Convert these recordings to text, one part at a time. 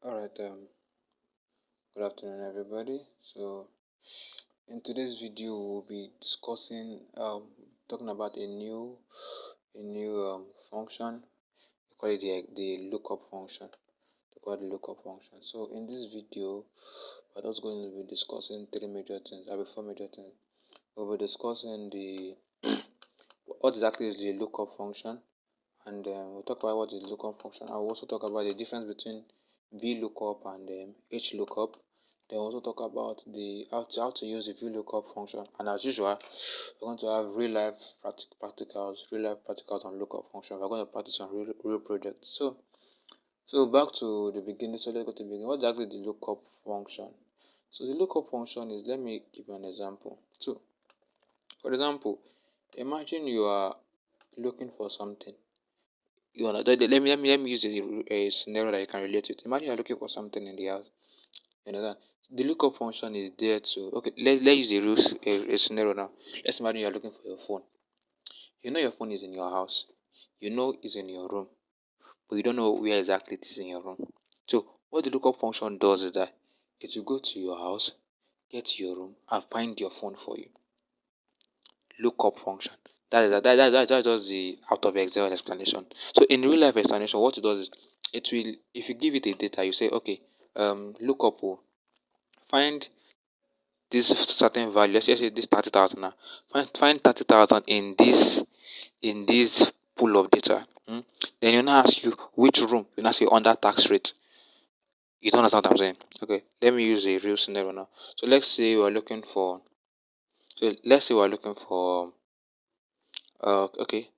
All right. Good afternoon, everybody. So, in today's video, we'll be discussing, talking about a new function. We call it the lookup function. We call it the lookup function. So, in this video, we're just going to be discussing three major things. There will be four major things. We'll be discussing the what exactly is the lookup function, and we'll talk about what is lookup function. I'll also talk about the difference between VLOOKUP and HLOOKUP. Then we'll also talk about the how to use the VLOOKUP function. And as usual, we're going to have real life practicals on lookup function. We're going to practice on real projects. So back to the beginning. So let's go to the beginning. What's exactly the lookup function? So the lookup function is, let me give you an example. So for example, imagine you are looking for something. Let me use a scenario that you can relate to. Imagine you're looking for something in the house. You know that the lookup function is there to, okay, let's use a scenario now. Let's imagine you're looking for your phone. You know your phone is in your house. You know it's in your room, but you don't know where exactly it is in your room. So what the lookup function does is that it will go to your house, get to your room, and find your phone for you. Lookup function. That's just the out of Excel explanation. So in real life explanation, what it does is it will, if you give it a data, you say, okay, look up, find this certain value. Let's just say this 30,000 now. Find 30,000 in this pool of data. Then you now ask you which room. You now say under tax rate. You don't understand what I'm saying? Okay, let me use a real scenario now. So let's say we're looking for. So let's say we're looking for. Okay.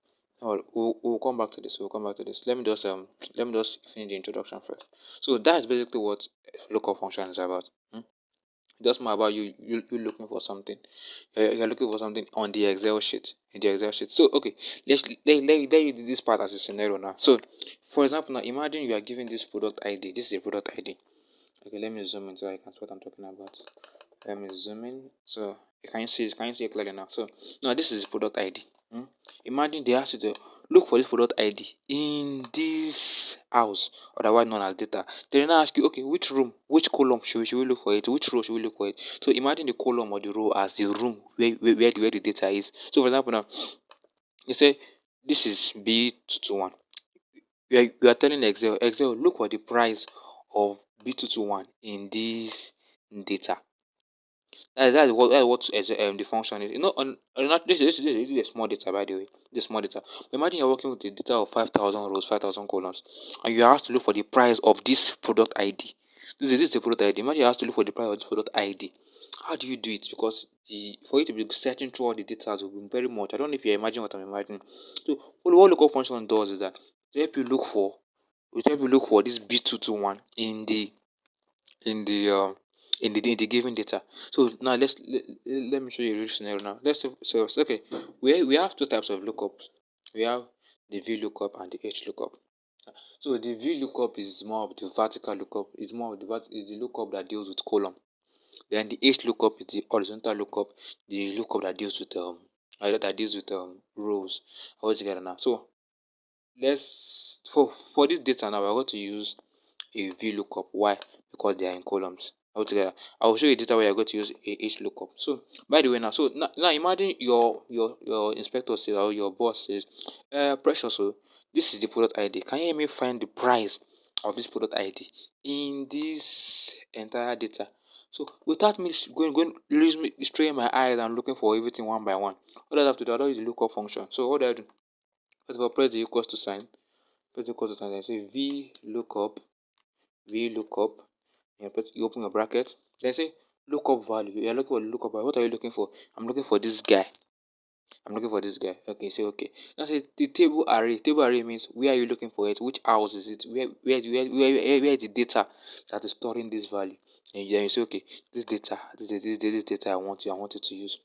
We'll come back to this. We'll come back to this. Let me just finish the introduction first. So that's basically what lookup function is about. Just more about you looking for something. You're looking for something on the Excel sheet. In the Excel sheet. So okay, let you do this part as a scenario now. So for example, now imagine you are given this product ID. This is a product ID. Okay, let me zoom in so I can see what I'm talking about. Let me zoom in. So can you see it clearly now? So now this is product ID. Imagine they ask you to look for this product ID in this house, otherwise known as data. They now ask you, okay, which room, which column should we look for it? Which row should we look for it? So imagine the column or the row as the room where the data is. So for example now, you say this is B221. You are telling Excel, look for the price of B221 in this data. That's what the function is. This is a small data, by the way. This small data. Imagine you're working with the data of 5,000 rows, 5,000 columns, and you are asked to look for the price of this product ID. This is the product ID. Imagine you have to look for the price of this product ID. How do you do it? Because for you to be searching through all the data will be very much. I don't know if you imagine what I'm imagining. So what lookup function does is that to help you look for, this B221 in the um in the given data. So now let me show you a real scenario now. Let's say, so okay, we have two types of lookups. We have the VLOOKUP and the HLOOKUP. So the VLOOKUP is more of the vertical lookup. It's more of is the lookup that deals with column. Then the HLOOKUP is the horizontal lookup, the lookup that deals with rows altogether now. So let's for this data now we're going to use a VLOOKUP. Why? Because they are in columns altogether. I will show you data where you're going to use a HLOOKUP. So by the way now, so now imagine your inspector says, or your boss says, Precious, so this is the product ID. Can you help me find the price of this product ID in this entire data? So without me lose me straining my eyes and looking for everything one by one, what do I have to do? I don't use the lookup function. So what do I do? First of all, press the equals to sign. Press the equals to sign. I say VLOOKUP. You open your bracket. Then say lookup value. You're looking for the lookup value. What are you looking for? I'm looking for this guy. Okay, say okay. Now say the table array. Table array means where are you looking for it? Which house is it? Where is the data that is storing this value? And then you say okay, this data I want you to use.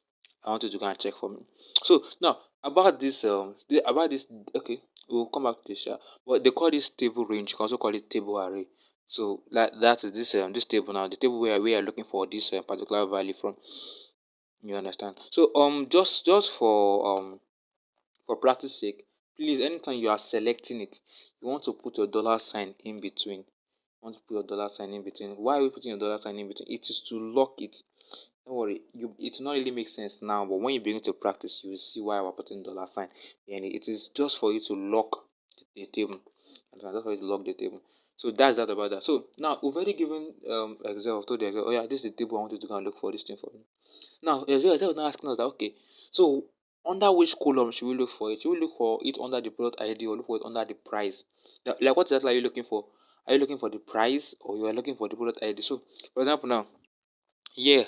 I want you to go and check for me. So now about this okay, we'll come back to this. But they call this table range. You can also call it table array. So that is this table now. The table where we are looking for this particular value from. You understand? So just for practice sake, please anytime you are selecting it, you want to put your dollar sign in between. want to put your dollar sign in between. Why are we putting your dollar sign in between? It is to lock it. Don't worry, it will not really make sense now, but when you begin to practice, you will see why we're putting dollar sign. And it is just for you to lock the table. And that's for you to lock the table. So that's that about that. So now we've already given Excel, told the Excel, oh yeah, this is the table I want you to go and look for this thing for me. Now Excel is now asking us that, okay, so under which column should we look for it? Should we look for it under the product ID or look for it under the price? Like what exactly are you looking for? Are you looking for the price or you are looking for the product ID? So for example now, here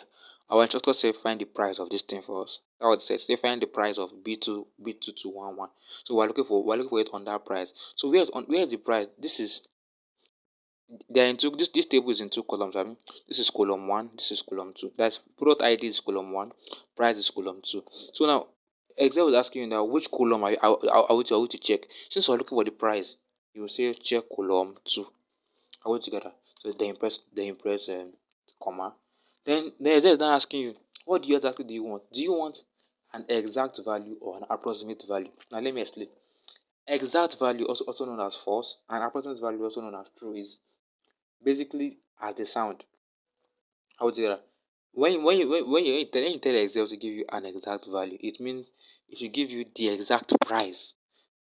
our instructor said find the price of this thing for us. That was said. They find the price of B2211. So we're looking for it on that price. So where's the price? This is they are in two this table is in two columns. I mean, this is column one, this is column two. That's product ID is column one, price is column two. So now Excel is asking you now which column are we to check. Since we're looking for the price, you will say check column two. Are we together? So they impress comma. Then they're now asking you, what do you exactly do you want? Do you want an exact value or an approximate value? Now let me explain. Exact value, also known as false, and approximate value, also known as true, is basically as the sound. How would you say that? When you tell Excel to give you an exact value, it means it should give you the exact price,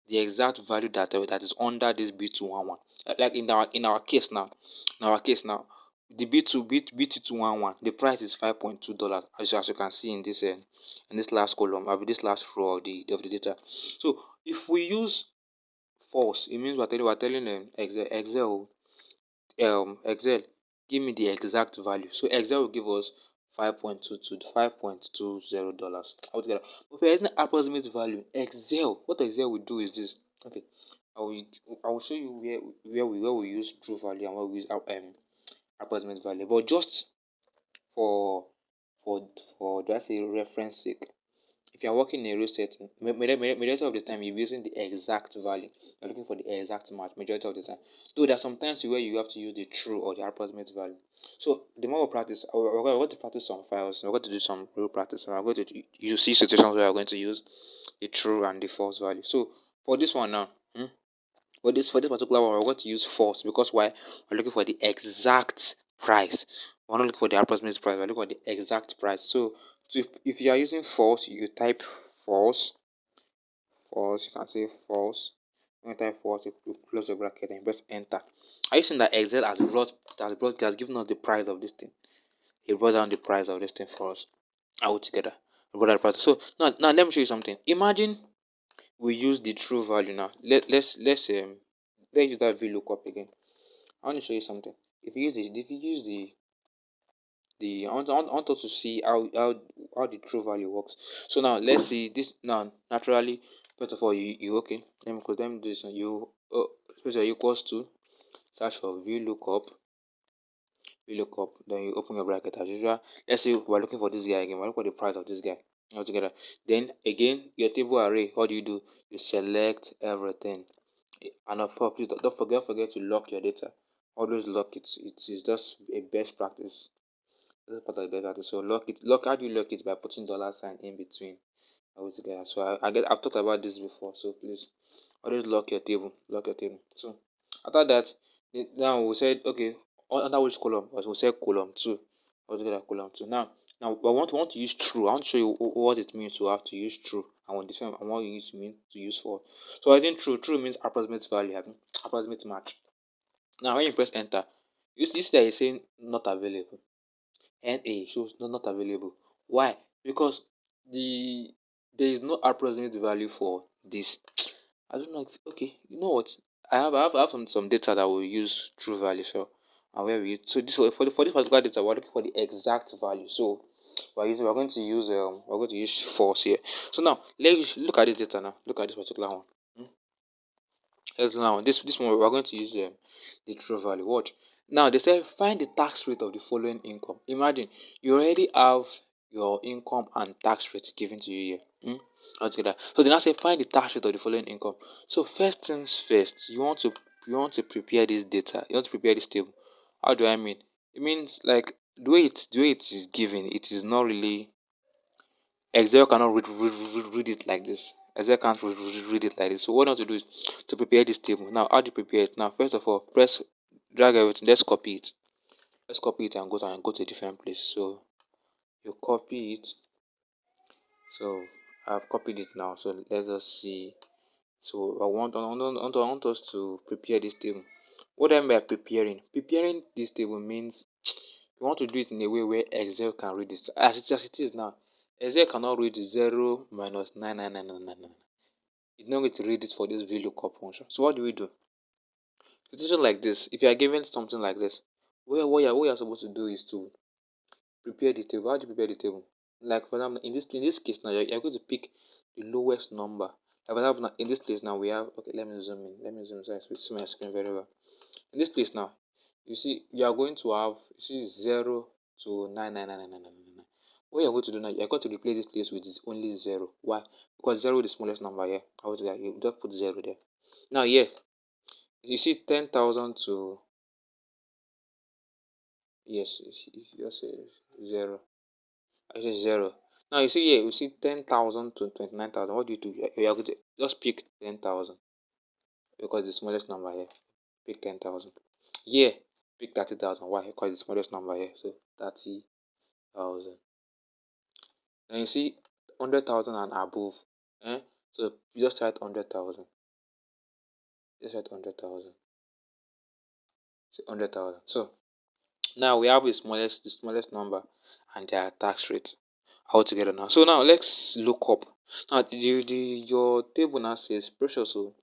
the exact value that is under this B211. Like in our case now, the B2211, the price is $5.2, as you can see in this last column, this last row of the data. So if we use false, it means we're telling Excel, give me the exact value. So Excel will give us $5.20. Altogether. But if you're using approximate value, what Excel will do is this. Okay, I will I will show you where we use true value and where we use approximate value. But just for for for just a reference sake, if you're working in a real setting, majority of the time you're using the exact value. You're looking for the exact match majority of the time. Though there are sometimes where you have to use the true or the approximate value. So the more we practice, we're going to practice some files. We're going to do some real practice. And we're going to you see situations where we're going to use the true and the false value. So for this one now, for this particular one, we're going to use false because why? We're looking for the exact price. We're not looking for the approximate price. We're looking for the exact price. So if you are using false, you type false. False. You can say false. When you type false, you close the bracket and press enter. Are you seeing that Excel has given us the price of this thing? He brought down the price of this thing for us all together. He brought down the price. So now let me show you something. Imagine we use the true value now. Let's use that VLOOKUP again. I want to show you something. I want us to see how the true value works. So now let's see this now. Naturally, first of all, you okay. Let me do this. Space equals to search for VLOOKUP. Then you open your bracket as usual. Let's say we're looking for this guy again. We're looking for the price of this guy altogether. Then again, your table array. What do? You select everything. And of course, please don't forget to lock your data. Always lock it. It is just a best practice. This is part of the best practice. So lock it. How do you lock it? By putting dollar sign in between altogether. So I've talked about this before. So please always lock your table. Lock your table. So after that, now we said okay. Under which column? As we said column two. Altogether column two. Now we want to use true. I want to show you what it means to have to use true and what you mean to use for. So I think true means approximate value, approximate match. Now when you press enter, you see that it's saying not available. NA shows not available. Why? Because there is no approximate value for this. I don't know. Okay, you know what? I have some data that will use true value. And where we so this for this particular data we're looking for the exact value. So we're going to use false here. So now let's look at this data now. Look at this particular one. Hmm? Now this one we're going to use the true value. Watch. Now they say find the tax rate of the following income. Imagine you already have your income and tax rate given to you here. Altogether. So they now say find the tax rate of the following income. So first things first, you want to prepare this data. You want to prepare this table. How do I mean? It means like the way it is given, it is not really Excel cannot read it like this. Excel can't read it like this. So what I want to do is to prepare this table. Now, how do you prepare it? Now, first of all, press drag everything. Let's copy it. Let's copy it and go to a different place. So you copy it. So I've copied it now. So let us see. So I want us to prepare this table. What I mean by preparing? Preparing this table means you want to do it in a way where Excel can read this. As it is now, Excel cannot read 0 minus 99999. It's not going to read it for this VLOOKUP function. So what do we do? Situation like this, if you are given something like this, what you're supposed to do is to prepare the table. How do you prepare the table? Like for example, in this case now, you're going to pick the lowest number. Like for example, in this place now we have, okay, let me zoom in. Let me zoom in so I see my screen very well. In this place now, you see you are going to have, you see, 0 to 9999999. What you're going to do now, you're going to replace this place with only 0. Why? Because 0 is the smallest number here. How to do that? You just put 0 there. Now here, you see 10,000 to, yes, you just say 0. I say 0. Now you see here, you see 10,000 to 29,000. What do you do? You are going to just pick 10,000 because the smallest number here. Pick 10,000. Here, pick 30,000. Why? Because the smallest number here. So 30,000. Then you see 100,000 and above. So you just write 100,000. Just write 100,000. See 100,000. So now we have the smallest number and their tax rate all together now. So now let's look up. Now your table now says pressure. So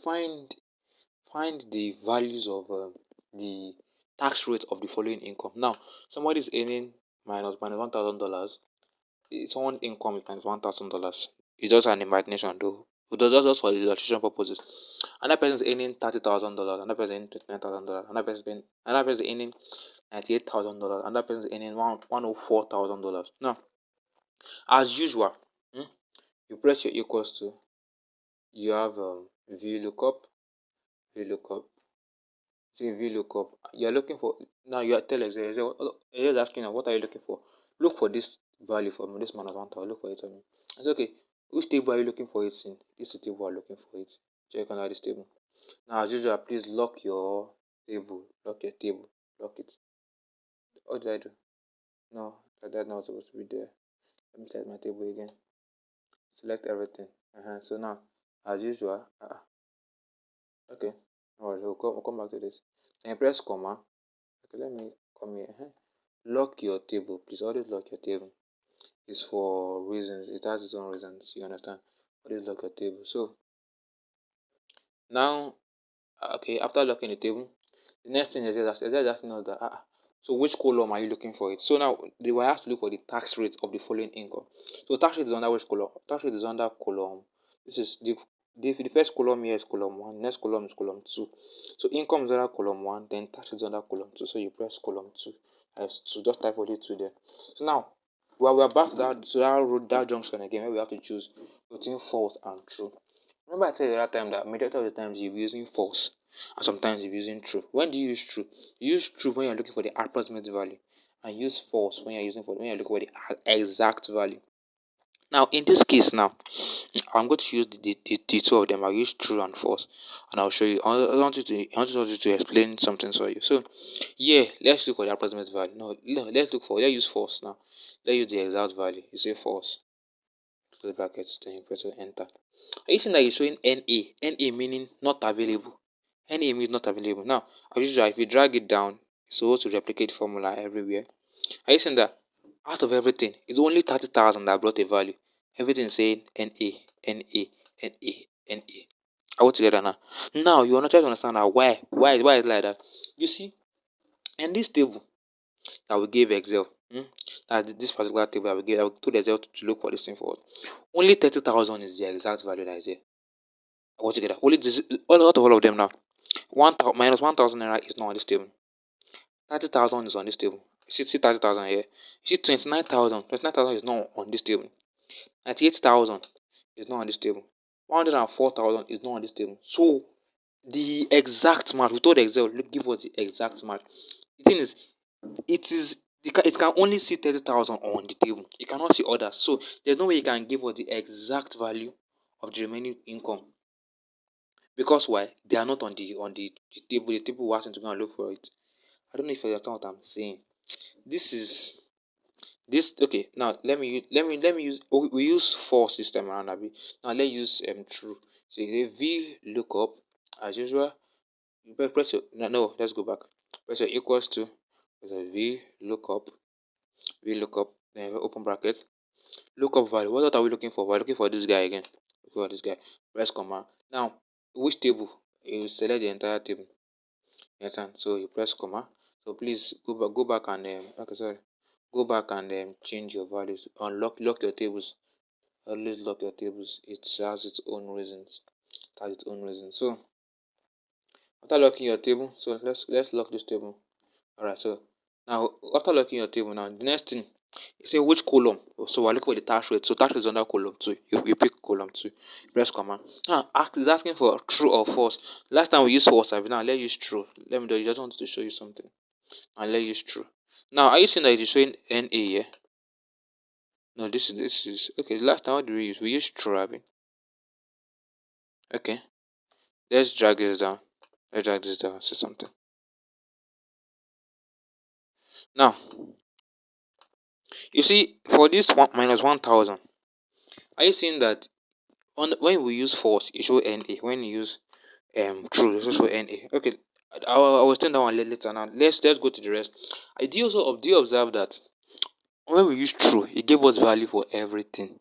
find the values of the tax rate of the following income. Now somebody is earning minus $1,000. Someone income is minus $1,000. It's just an imagination though. It does just for illustration purposes. Another person is earning $30,000. Another person earning $29,000. Another person earning $98,000. Another person earning $104,000. Now, as usual, you press your equals to. You have VLOOKUP, VLOOKUP. See VLOOKUP. You are looking for, now. You are telling Excel is asking you, what are you looking for? Look for this value for me. This minus 1,000. Look for it for me. It's okay. Which table are you looking for it in? This is the table I'm looking for it. Check on this table. Now, as usual, please lock your table. Lock your table. Lock it. What did I do? No, that's not supposed to be there. Let me select my table again. Select everything. So now, as usual, okay. Alright, we'll come back to this. And press comma. Okay, let me come here. Lock your table, please. Always lock your table. It's for reasons. It has its own reasons. You understand? Always lock your table. So now, okay, after locking the table, the next thing is asking us that, so which column are you looking for it? So now they will have to look for the tax rate of the following income. So tax rate is under which column? Tax rate is under column. This is the first column here is column 1. Next column is column 2. So income is under column 1. Then tax rate is under column 2. So you press column 2 as to just type only 2 there. So now we're back to that junction again where we have to choose between false and true. Remember I told you the other time that majority of the times you're using false and sometimes you're using true. When do you use true? You use true when you're looking for the approximate value, and use false when you're looking for the exact value. Now in this case now, I'm going to use the two of them. I'll use true and false, and I'll show you. I want you to explain something for you. So yeah, let's look for the approximate value. No, let's use false now. Let's use the exact value. You say false. Close brackets, then you press enter. Are you seeing that it's showing NA? NA meaning not available. NA means not available. Now, as usual, if you drag it down, it's supposed to replicate the formula everywhere. Are you seeing that? Out of everything, it's only 30,000 that brought a value. Everything is saying NA, NA, NA, NA. All together now. Now you want to try to understand now why is it like that? You see, in this table that we gave Excel, that this particular table that I told Excel to look for this thing for us. Only 30,000 is the exact value that is here. Altogether, only this, all out of all of them now. Minus 1,000 naira is not on this table. 30,000 is on this table. See 30,000 here. You see 29,000. 29,000 is not on this table. 98,000 is not on this table. 104,000 is not on this table. So the exact match, we told Excel, look, give us the exact match. The thing is, it can only see 30,000 on the table. It cannot see others. So there's no way you can give us the exact value of the remaining income Because why? They are not on the table. The table was asking to go and look for it. I don't know if you understand what I'm saying. This is this okay. Now let me use we use for system around a bit. Now let's use true. So you say v lookup as usual. You press your no, let's go back. Press your equals to there's a v lookup, then open bracket, lookup value. What are we looking for? We're looking for this guy again. Look for this guy. Press comma. Now which table? You select the entire table. You understand? So you press comma. So please go back and okay, sorry. Go back and change your values. Lock your tables. Always lock your tables. It has its own reasons. It has its own reasons. So after locking your table, so let's lock this table. Alright, so now after locking your table, now the next thing you say which column. So we're looking for the tax rate. So tax rate is under column 2. You pick column 2. Press comma. Now is asking for true or false. Last time we used false, I mean, now let's use true. Let me do. You just want to show you something. And let's use true. Now are you seeing that it is showing NA here? No, this is okay. Last time what did we use? We used true, I mean. Okay. Let's drag this down. Let's drag this down. See something. Now you see for this one minus 1,000. Are you seeing that on when we use false, it show NA. When you use true, it show NA. Okay, I will extend that one later. Now let's go to the rest. I do you observe that when we use true, it gave us value for everything,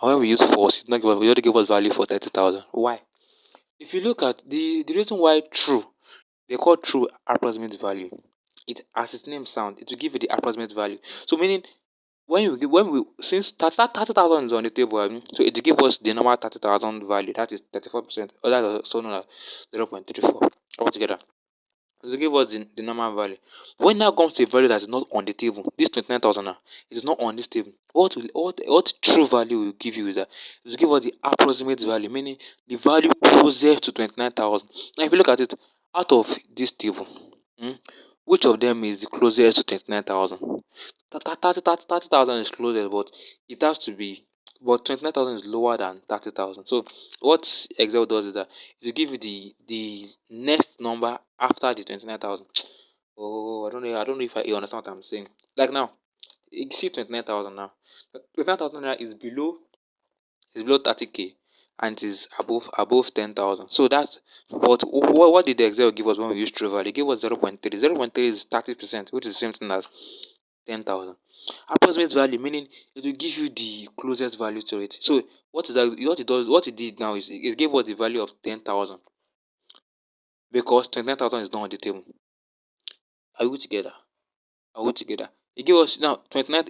and when we use false, it only gave us value for 30,000. Why? If you look at the reason why true, they call true approximate value. It as its name sound, it will give you the approximate value. So meaning when we since 30,000 is on the table, I mean, so it give us the normal 30,000 value, that is 34%, or that is also known as 0.34 altogether. To give us the normal value. When now comes to a value that is not on the table, this 29,000 now, it is not on this table. What true value will give you is that it will give us the approximate value, meaning the value closest to 29,000. Now, if you look at it, out of this table, hmm, which of them is the closest to 29,000? 30,000 is closest, but it has to be, but 29,000 is lower than 30,000. So what Excel does is that it will give you the next number after the 29,000. Oh, I don't know if you understand what I'm saying. Like now, you see 29,000 now. 29,000 is below 30K, and it is above 10,000. So that's but what did the Excel give us when we use true value? It gave us 0.3. 0.3 is 30%, which is the same thing as 10,000. Approximate value meaning it will give you the closest value to it. So what is that? What it did now is it gave us the value of 10,000 because 29,000 is not on the table. Are we together? Are we together? It gave us now 29.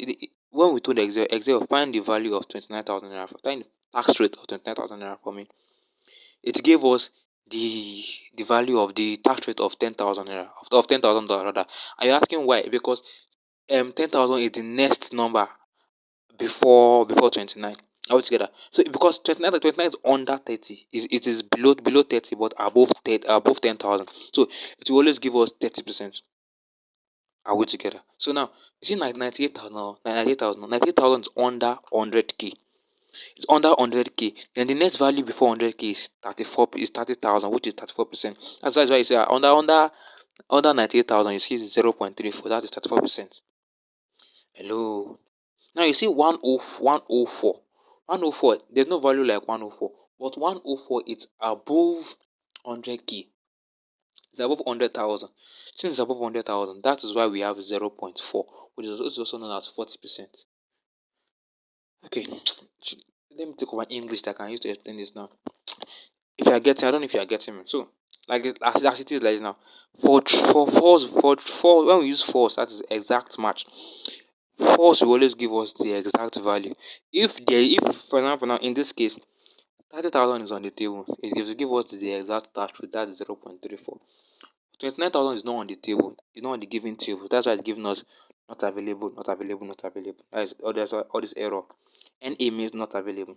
When we told Excel find the value of 29,000 naira, find the tax rate of 29,000 naira for me. It gave us the value of the tax rate of 10,000 naira of 10,000 rather. Are you asking why? Because 10,000 is the next number before 29 altogether. So because 29 is under 30, it is below 30 but above 30, above 10,000. So it will always give us 30%. Are we together? So now you see 98,000 now, 98,000 is under 100k. It's under 100k. Then the next value before 100k is 30,000, which is 34%. That's why you say under 98,000 you see 0.34, that is 34%. Hello. Now you see 104. 104, there's no value like 104, but 104 is above 100k. It's above 100,000. Since it's above 100,000, that is why we have 0.4, which is also known as 40%. Okay, let me take over English that I can use to explain this now. If you are getting, I don't know if you are getting me. So, like as it is like now, for when we use false, that is exact match. False will always give us the exact value. If for example now in this case 30,000 is on the table, it will give us the exact tax rate, that is 0.34. 29,000 is not on the table, it's not on the given table. That's why it's giving us not available, not available, not available. That's all this error. NA means not available.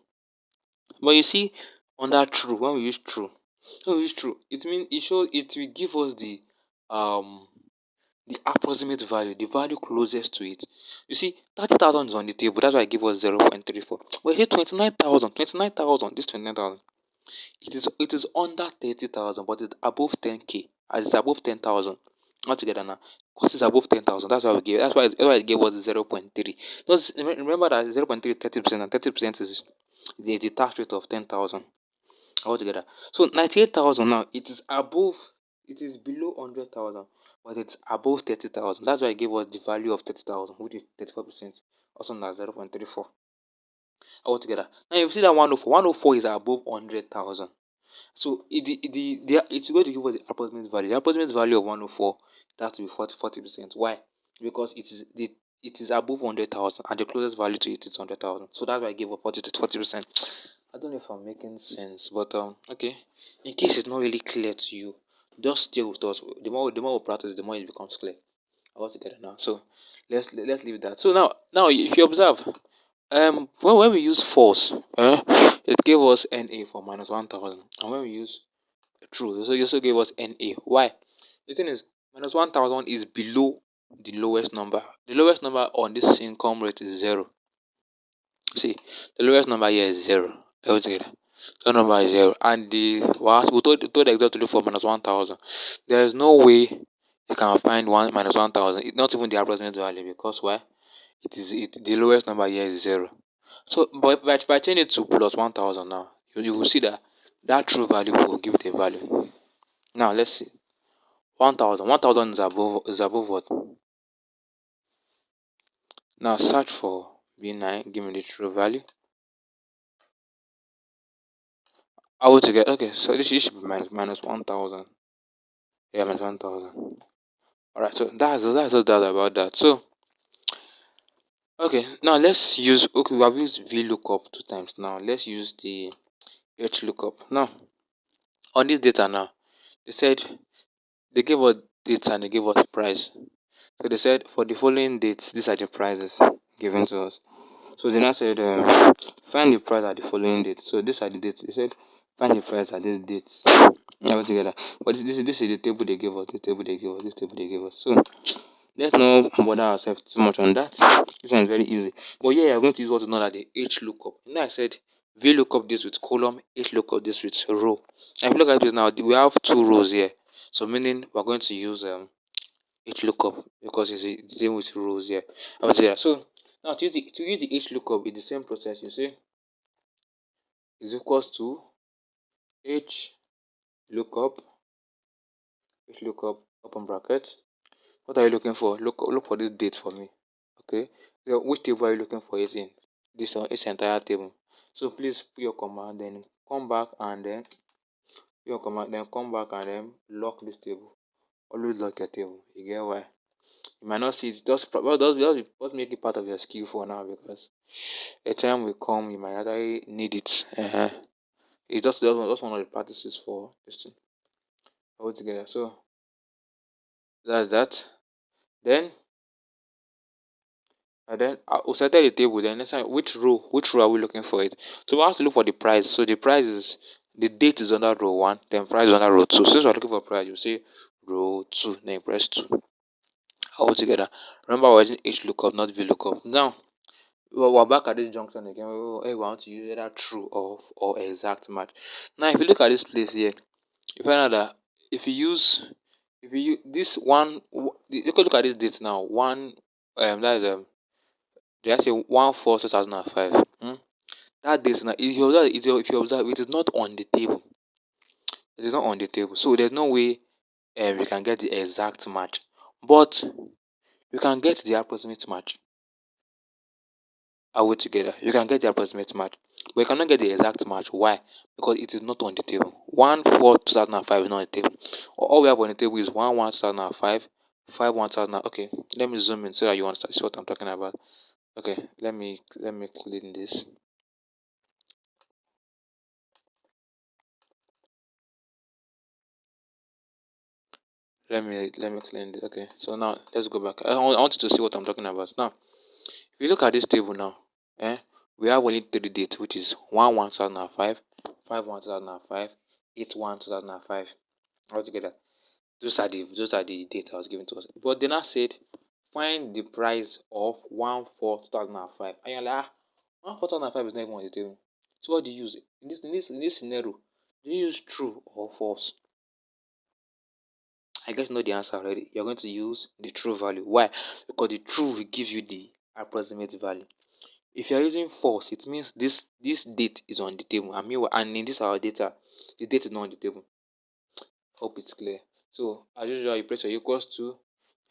But you see, under true, when we use true, it means it will give us the approximate value, the value closest to it. You see, 30,000 is on the table, that's why I give us 0.34. But here 29,000, this 29,000. It is under 30,000, but it's above 10k, as it's above 10,000 altogether now. Because it's above 10,000, that's why we gave. That's why it gave us 0.3. Just remember that 0.3 is 30%, and 30% is the tax rate of 10,000 altogether. So 98,000 now, it is below 100,000, but it's above 30,000. That's why I gave us the value of 30,000, which is 34%, also known as 0.34 altogether. Now you see that 104 is above 100,000. So it's going to give us the approximate value. The approximate value of 104, it has to be 40%. Why? Because it is above 100,000, and the closest value to it is 100,000. So that's why I gave up 40%. I don't know if I'm making sense, but okay. In case it's not really clear to you, just stay with us. The more we practice, the more it becomes clear. I want to get it now. So let's leave that. So now if you observe, when we use false, it gave us NA for minus 1,000, and when we use true, so it also gave us NA. Why? The thing is, minus 1,000 is below the lowest number. The lowest number on this income rate is 0. See, the lowest number here is 0 altogether. The number is 0, and we told the exam to look for minus 1,000. There is no way you can find one minus 1,000. It's not even the approximate value, because why? The lowest number here is 0. So, but if I change it to plus 1,000 now, you will see that true value will give it a value. Now let's see. 1,000. 1,000 is above what? Now search for B9. Give me the true value. I want to get, okay. So this should be minus 1,000. Yeah, minus 1,000. All right. So that's just that about that. So okay. Now let's use. Okay, we have used VLOOKUP 2 times. Now let's use the HLOOKUP. Now on this data now, they said they gave us dates and they gave us price. So they said for the following dates, these are the prices given to us. So they now said find the price at the following date. So these are the dates. They said find the price at these dates. Yeah, together. But this is the table they gave us. The table they gave us. This table they gave us. So let's not bother ourselves too much on that. This one is very easy. But yeah, I'm going to use what is known as the H lookup. Now I said V lookup this with column, H lookup this with row. And if you look at this now, we have 2 rows here. So meaning we're going to use H lookup because it's the same with rows here. I would say that. So now to use the H lookup, it's the same process. You see, is equals to H lookup, H lookup, open bracket. What are you looking for? Look for this date for me. Okay. So which table are you looking for it in? This one, this entire table. So please put your command, then come back and then lock this table. Always lock your table. You get why? You might not see it. Just make it part of your skill for now, because a time will come you might actually need it. It's just one of the practices for this thing all together. So that's that. Then we settle the table. Then next time, which row are we looking for it? So we have to look for the price. So the date is under row 1, then price is under row 2. Since we're looking for price, you say row 2, then you press 2 all together. Remember, we're using H lookup, not V lookup. Now we're back at this junction again. We want to use either true or exact match. Now if you look at this place here, you find out that if you use this one, you can look at this date now. That is did I say 1/4/2005? That date now, if you observe, it is not on the table. It is not on the table. So there's no way we can get the exact match. But you can get the approximate match. Are we together? You can get the approximate match. But you cannot get the exact match. Why? Because it is not on the table. 1/4/2005 is not on the table. All we have on the table is 1/1/2005, 5/1/2000. Okay, let me zoom in so that you understand see what I'm talking about. Okay, let me clean this. Let me clean this. Okay, so now let's go back. I want you to see what I'm talking about. Now, if you look at this table now, we have only 3 dates, which is 1/1/2005, 5/1/2005, 8/1/2005 altogether. Those are the dates I was given to us. But they now said find the price of 1/4/2005, and you're like, 1/4/2005 is not even on the table. So what do you use in this scenario? Do you use true or false? I guess you know the answer already. You're going to use the true value. Why? Because the true will give you the approximate value. If you're using false, it means this date is on the table. And in this our data, the date is not on the table. Hope it's clear. So as usual, you press your equals to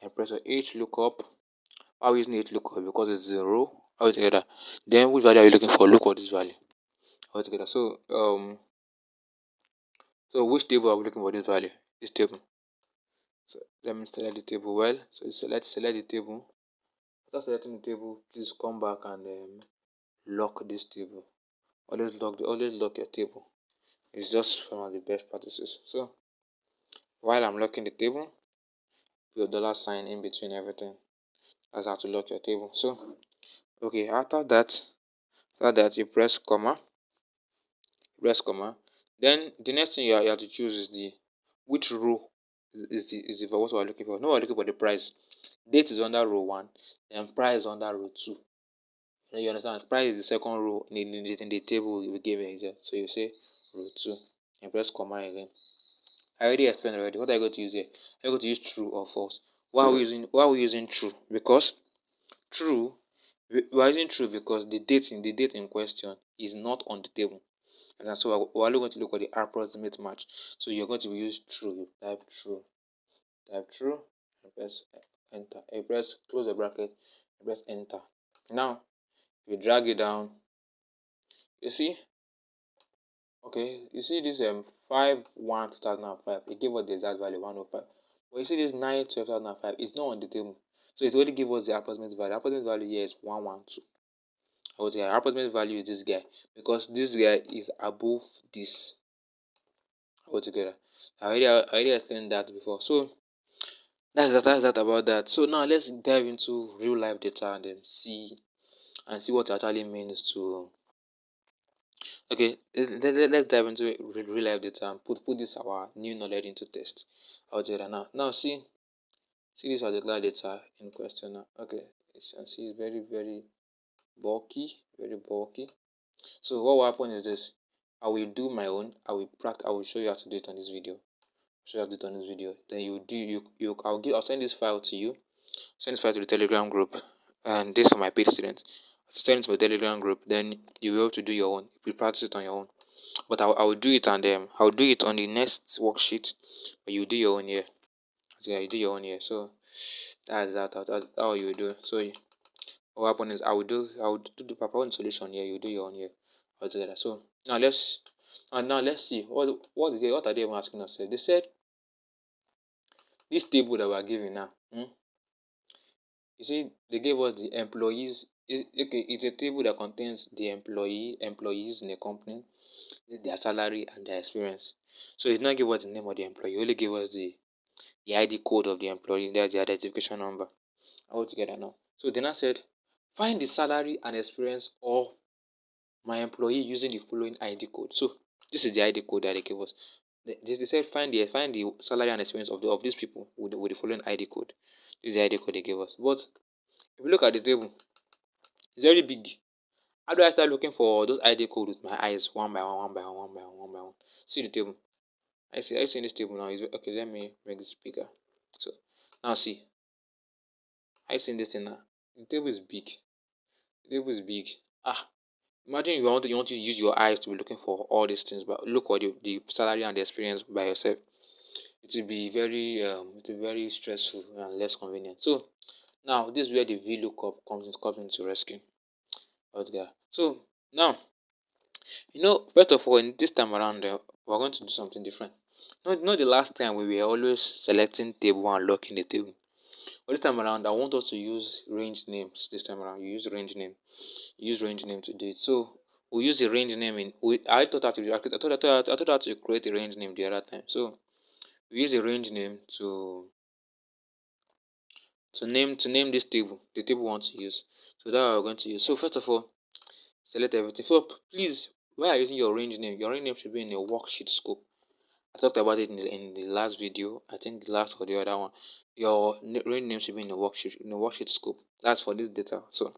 and press your H lookup. Why are we using H lookup? Because it's a row altogether. Then which value are you looking for? Look for this value altogether. So which table are we looking for this value? This table. So let me select the table well. So you select the table. After selecting the table, please come back and lock this table. Always lock your table. It's just one of the best practices. So while I'm locking the table, put your dollar sign in between everything. That's how to lock your table. So okay, after that you press comma. Then the next thing you have to choose is the which row is the what we're looking for. No, we're looking for the price. Date is under row 1, and price is under row 2. You understand? Price is the second row in the table we gave here. So you say row 2 and press comma again. I already explained already. What are you going to use here? Are you going to use true or false? Why are we using true? Because true we are using true because the date in question is not on the table. And so we're only going to look at the approximate match. So you're going to use true. You type true, and press enter. You press close the bracket, and press enter. Now you drag it down. You see, okay, you see this 5/1/2005. It gave us the exact value 105. But you see this 9/12/2005. It's not on the table, so it only give us the approximate value. Approximate value here is 112. I would say approximate value is this guy because this guy is above this altogether. I already explained that before. So that's that about that. So now let's dive into real life data and then see what it actually means to. Okay, let's dive into real life data and put this our new knowledge into test altogether. Now see this particular data in question now. Okay, you can see it's very very bulky. So what will happen is this: I will do my own. I will show you how to do it on this video. Then I'll send this file to you. Send this file to the Telegram group, and this for my paid students. Send it to my Telegram group. Then you'll be able to do your own. You practice it on your own. But I will do it and I'll do it on the next worksheet. But you do your own here. Yeah, you do your own here. So that's how you do. So what happen is I will do the performance solution here. You do your own here altogether. So now let's see what are they even asking us? They said this table that we are giving now. You see, they gave us the employees. Okay, it's a table that contains the employees in a company, their salary and their experience. So it's not give us the name of the employee. It only give us the ID code of the employee. That's the identification number. All together now. So then I said, find the salary and experience of my employee using the following ID code. So this is the ID code that they gave us. They said find the salary and experience of these people with the following ID code. This is the ID code they gave us. But if you look at the table, it's very big. How do I start looking for those ID codes with my eyes one by one, one by one, one by one, one by one? See the table. I see this table now. Okay, let me make this bigger. So now see. I see this thing now. The table is big. The table is big. Imagine you want to use your eyes to be looking for all these things, but look for the salary and the experience by yourself. It will be very stressful and less convenient. So now this is where the VLOOKUP comes into rescue. Altogether. So now first of all, in this time around, we're going to do something different. Not the last time we were always selecting table and locking the table. But this time around, I want us to use range names. This time around, you use range name. Use range name to do it. So we use the range name I thought that I thought how to create a range name the other time. So we use a range name to name this table. The table we want to use. So that we're going to use. So first of all, select everything. So please, when you're using your range name should be in a worksheet scope. I talked about it in the last video. I think the last or the other one. Your range name should be in a worksheet scope. That's for this data. So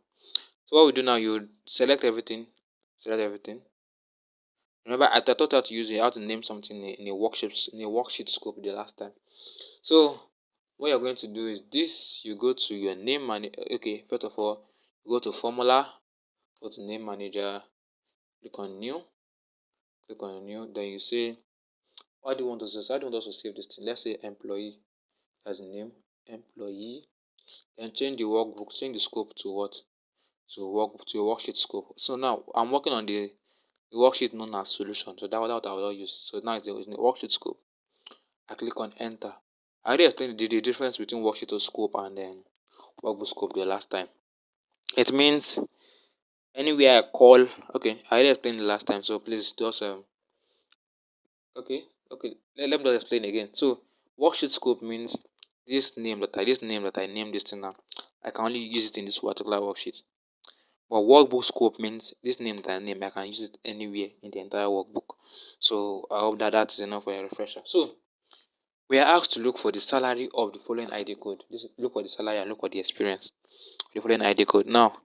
what we do now, you select everything. Remember, I taught how to use it, how to name something in a worksheet scope the last time. So what you're going to do is this: you go to your name manager. Okay, first of all, you go to formula, go to name manager, click on new, then you say, what do you want us to? How do you want us to save this thing? Let's say employee as a name, employee. Then change the workbook, change the scope to what? To a worksheet scope. So now I'm working on the worksheet known as solution. So that I will use. So now it's in the worksheet scope. I click on enter. I already explained the difference between worksheet scope and workbook scope the last time. It means anywhere I call, okay, I already explained the last time, so please just okay, let me just explain again. So worksheet scope means this name that I named this thing now, I can only use it in this particular worksheet. But workbook scope means this name that I name, I can use it anywhere in the entire workbook. So I hope that is enough for a refresher. So we are asked to look for the salary of the following ID code. Look for the salary and look for the experience of the following ID code. Now,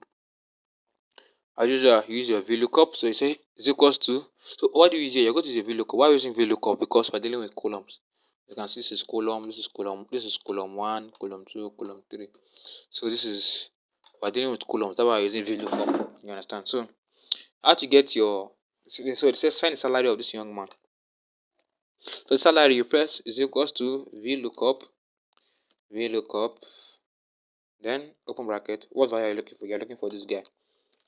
as usual, you use your VLOOKUP. So you say is equals to. So what do you use here? You're going to use a VLOOKUP. Why are we using VLOOKUP? Because we're dealing with columns. You can see this is column, this is column 1, column 2, column 3. So this is, we're dealing with columns. That's why we're using VLOOKUP. You understand? So how to get your, so it says find the salary of this young man. So the salary you press is equals to VLOOKUP, then open bracket. What value are you looking for? You're looking for this guy.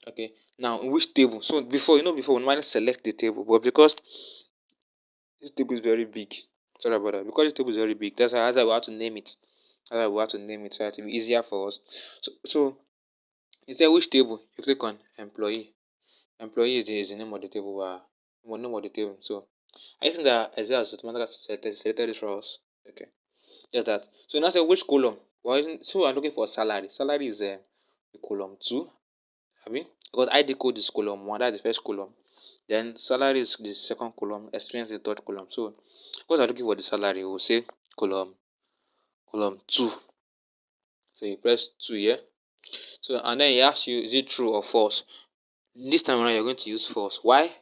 Okay, now in which table? So before we might select the table, but because this table is very big, sorry about that, because this table is very big, that's why we have to name it. So it will be easier for us. So instead, which table? You click on employee. Employee is the name of the table. Name of the table. So I think that Excel has automatically selected this for us. Okay, just that. So now say which column? So I'm looking for salary. Salary is column 2. I mean, because ID code is column 1. That's the first column. Then salary is the second column. Experience is the third column. So because I'm looking for the salary, we'll say column 2. So you press 2 here. So and then he asks you, is it true or false? This time around, you're going to use false. Why?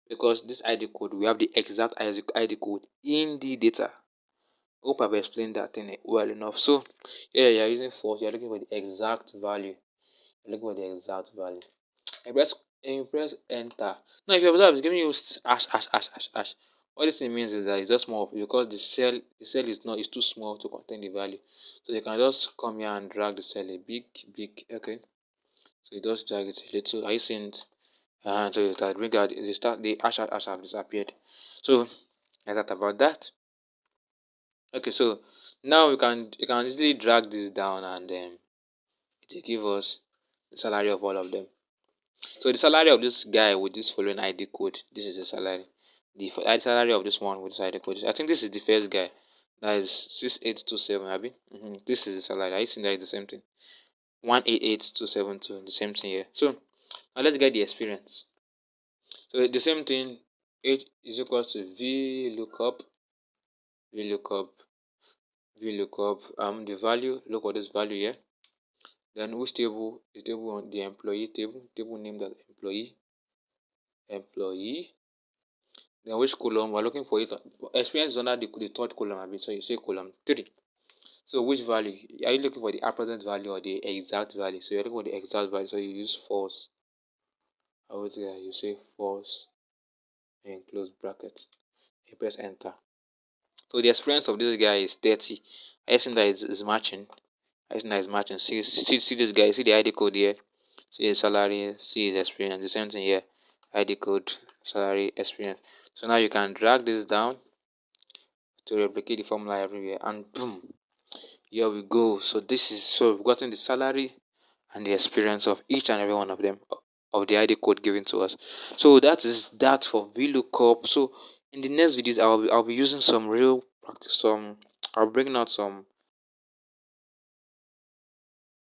Because this ID code, we have the exact ID code in the data. Hope I've explained that thing well enough. So yeah, you're using false. You're looking for the exact value. You're looking for the exact value. And you press enter. Now if you observe, it's giving you hash. What this thing means is that it's just small because the cell is too small to contain the value. So you can just come here and drag the cell a big, okay. So you just drag it a little. Are you seeing it? And so that bring out the hash have disappeared. So is that about that? Okay, so now you can easily drag this down and it will give us the salary of all of them. So the salary of this guy with this following ID code, this is the salary. The salary of this one with this ID code, I think this is the first guy. That is 6827. Abi. This is the salary. I think that is the same thing. 188272. The same thing here. So now let's get the experience. So the same thing. H is equals to VLOOKUP, the value. Look at this value here. Then which table? The table on the employee table named as employee. Then which column? We're looking for it. Experience is under the third column, so you say column 3. So which value? Are you looking for the present value or the exact value? So you're looking for the exact value, so you use false. I would say you say false and close bracket. You press enter. So the experience of this guy is 30. I think that is matching. I think that is matching. See this guy. See the ID code here. See his salary. See his experience. The same thing here. ID code, salary, experience. So now you can drag this down to replicate the formula everywhere, and boom, here we go. So we've gotten the salary and the experience of each and every one of them, of the ID code given to us. So that is that for VLOOKUP. So in the next videos, I'll be using some real practice. I'll bring out some